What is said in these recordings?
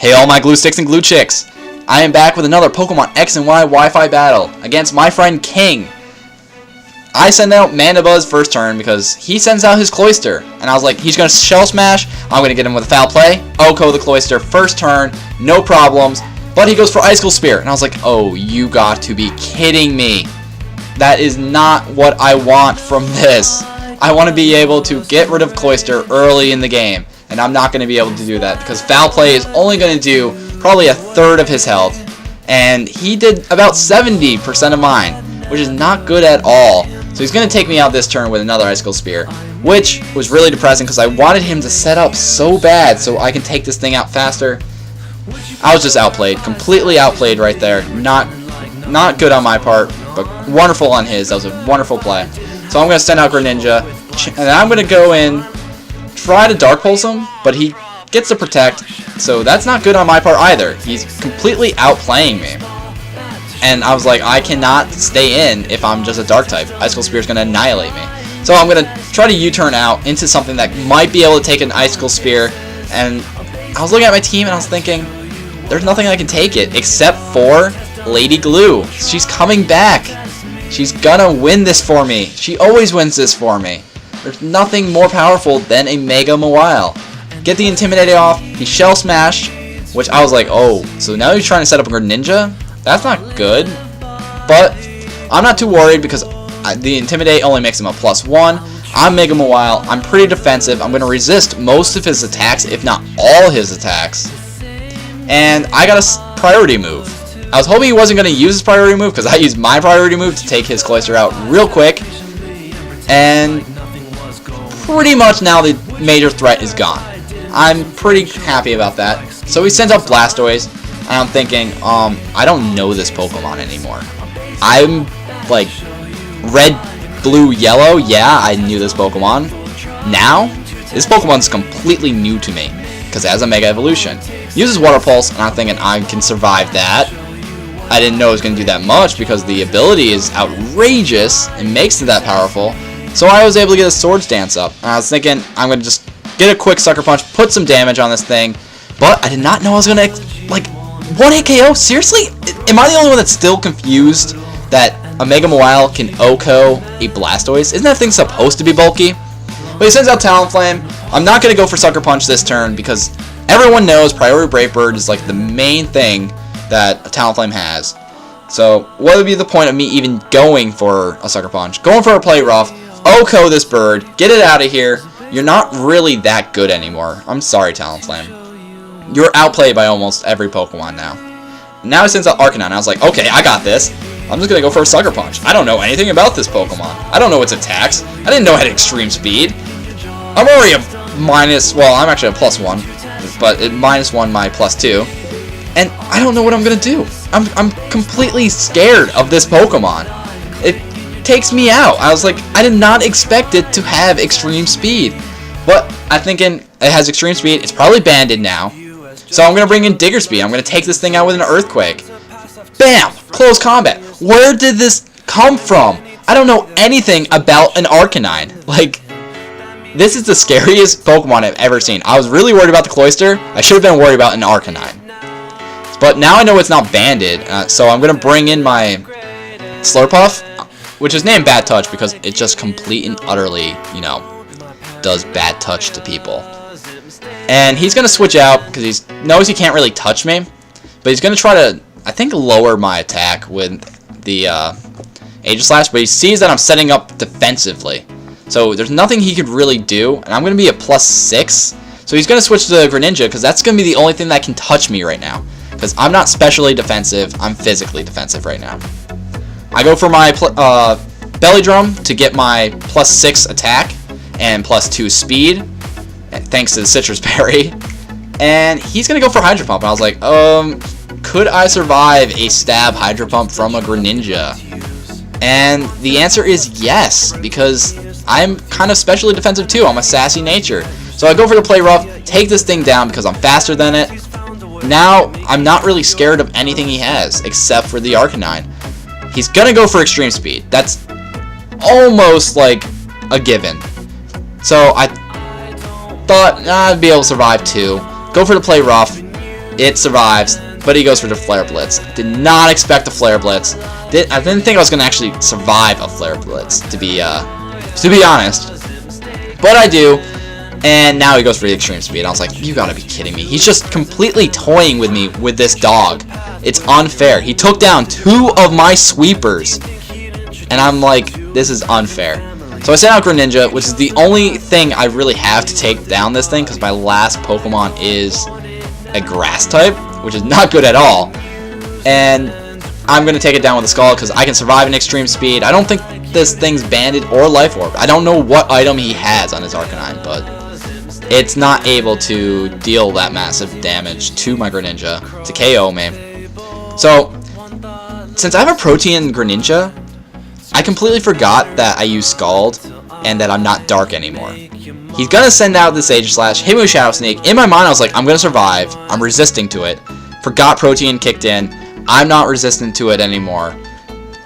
Hey all my glue sticks and glue chicks! I am back with another Pokemon X and Y Wi-Fi battle against my friend King. I send out Mandibuzz first turn because he sends out his Cloyster. And I was like, he's going to Shell Smash, I'm going to get him with a Foul Play. Oko the Cloyster first turn, no problems. But he goes for Icicle Spear. And I was like, oh, you got to be kidding me. That is not what I want from this. I want to be able to get rid of Cloyster early in the game. And I'm not going to be able to do that because Foul Play is only going to do probably a third of his health. And he did about 70% of mine, which is not good at all. So he's going to take me out this turn with another Icicle Spear, which was really depressing because I wanted him to set up so bad so I can take this thing out faster. I was just outplayed, completely outplayed right there. Not good on my part, but wonderful on his. That was a wonderful play. So I'm going to send out Greninja, and I'm going to go in, try to Dark Pulse him, but he gets to Protect, so that's not good on my part either. He's completely outplaying me. And I was like, I cannot stay in if I'm just a Dark type. Icicle Spear is going to annihilate me. So I'm going to try to U-turn out into something that might be able to take an Icicle Spear. And I was looking at my team and I was thinking, there's nothing I can take it except for Lady Glue. She's coming back. She's going to win this for me. She always wins this for me. There's nothing more powerful than a Mega Mawile. Get the Intimidate off. He Shell Smash, which I was like, oh, so now he's trying to set up a Greninja? That's not good. But I'm not too worried because the Intimidate only makes him a +1. I'm Mega Mawile. I'm pretty defensive. I'm going to resist most of his attacks, if not all his attacks. And I got a priority move. I was hoping he wasn't going to use his priority move because I used my priority move to take his Cloyster out real quick. And pretty much now the major threat is gone. I'm pretty happy about that. So he sends out Blastoise, and I'm thinking, I don't know this Pokemon anymore. I'm like red, blue, yellow. Yeah, I knew this Pokemon. Now, this Pokemon's completely new to me because it has a Mega Evolution. Uses Water Pulse, and I'm thinking I can survive that. I didn't know it was going to do that much because the ability is outrageous and makes it that powerful. So I was able to get a Swords Dance up. And I was thinking I'm going to just get a quick Sucker Punch, put some damage on this thing. But I did not know I was going to, like, 1-hit KO? Seriously? Am I the only one that's still confused that a Mega Mawile can OHKO a Blastoise? Isn't that thing supposed to be bulky? But he sends out Talonflame. I'm not going to go for Sucker Punch this turn because everyone knows Priority Brave Bird is like the main thing that a Talonflame has. So what would be the point of me even going for a Sucker Punch? Going for a Play Rough, OHKO this bird, get it out of here. You're not really that good anymore. I'm sorry, Talonflame. You're outplayed by almost every Pokemon now. Now since Arcanine, I was like, okay, I got this. I'm just going to go for a Sucker Punch. I don't know anything about this Pokemon. I don't know its attacks. I didn't know it had Extreme Speed. I'm already a minus, well, I'm actually a +1, but it -1 my +2. And I don't know what I'm going to do. I'm completely scared of this Pokemon. It takes me out. I was like, I did not expect it to have Extreme Speed. But I'm thinking it has Extreme Speed. It's probably banded now. So I'm going to bring in Digger Speed. I'm going to take this thing out with an Earthquake. Bam! Close combat. Where did this come from? I don't know anything about an Arcanine. Like, this is the scariest Pokemon I've ever seen. I was really worried about the Cloyster. I should have been worried about an Arcanine. But now I know it's not banded. So I'm going to bring in my Slurpuff, which is named Bad Touch because it just complete and utterly, you know, does bad touch to people. And he's going to switch out because he knows he can't really touch me. But he's going to try to, I think, lower my attack with the Aegislash. But he sees that I'm setting up defensively. So there's nothing he could really do. And I'm going to be a +6. So he's going to switch to Greninja because that's going to be the only thing that can touch me right now. Because I'm not specially defensive. I'm physically defensive right now. I go for my Belly Drum to get my +6 attack and +2 speed, thanks to the Citrus Berry. And he's going to go for Hydro Pump. And I was like, could I survive a stab Hydro Pump from a Greninja? And the answer is yes, because I'm kind of specially defensive too. I'm a sassy nature. So I go for the Play Rough, take this thing down because I'm faster than it. Now, I'm not really scared of anything he has, except for the Arcanine. He's going to go for Extreme Speed. That's almost like a given. So I thought I'd be able to survive too. Go for the Play Rough. It survives, but he goes for the Flare Blitz. Did not expect a Flare Blitz. I didn't think I was going to actually survive a Flare Blitz, to be honest. But I do, and now he goes for the Extreme Speed. I was like, you gotta be kidding me. He's just completely toying with me with this dog. It's unfair. He took down 2 of my sweepers, and I'm like, this is unfair. So I sent out Greninja, which is the only thing I really have to take down this thing, because my last Pokemon is a Grass type, which is not good at all. And I'm going to take it down with a Skull, because I can survive an Extreme Speed. I don't think this thing's Banded or Life Orb. I don't know what item he has on his Arcanine, but it's not able to deal that massive damage to my Greninja to KO me. So, since I have a Protean Greninja, I completely forgot that I use Scald and that I'm not Dark anymore. He's going to send out this Sage Slash, hit me with Shadow Sneak. In my mind, I was like, I'm going to survive. I'm resisting to it. Forgot Protean kicked in. I'm not resistant to it anymore.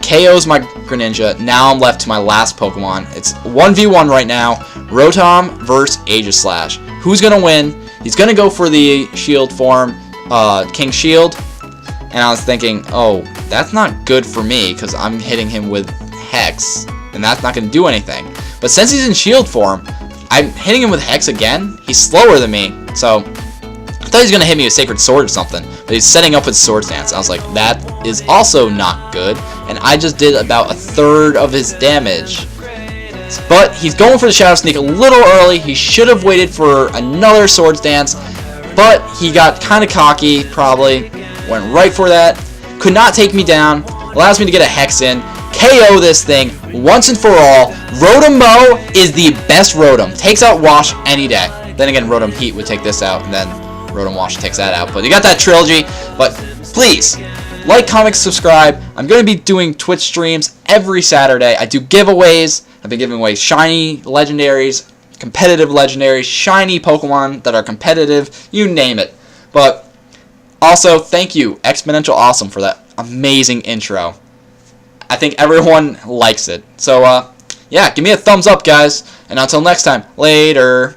KO's my Greninja. Now I'm left to my last Pokemon. It's 1v1 right now. Rotom versus Aegislash. Who's going to win? He's going to go for the Shield form, King Shield. And I was thinking, oh, that's not good for me because I'm hitting him with Hex. And that's not going to do anything. But since he's in Shield form, I'm hitting him with Hex again. He's slower than me. So I thought he was going to hit me with Sacred Sword or something. But he's setting up with Swords Dance. I was like, that is also not good. And I just did about 1/3 of his damage. But he's going for the Shadow Sneak a little early. He should have waited for another Swords Dance. But he got kind of cocky, probably. Went right for that. Could not take me down. Allows me to get a Hex in. KO this thing once and for all. Rotom Mow is the best Rotom. Takes out Wash any day. Then again, Rotom Heat would take this out. And then Rotom Wash takes that out. But you got that trilogy. But please, like, comment, subscribe. I'm going to be doing Twitch streams every Saturday. I do giveaways. I've been giving away shiny legendaries, competitive legendaries, shiny Pokemon that are competitive. You name it. But also, thank you, ExponentialAwesome, for that amazing intro. I think everyone likes it. So, yeah, give me a thumbs up, guys. And until next time, later.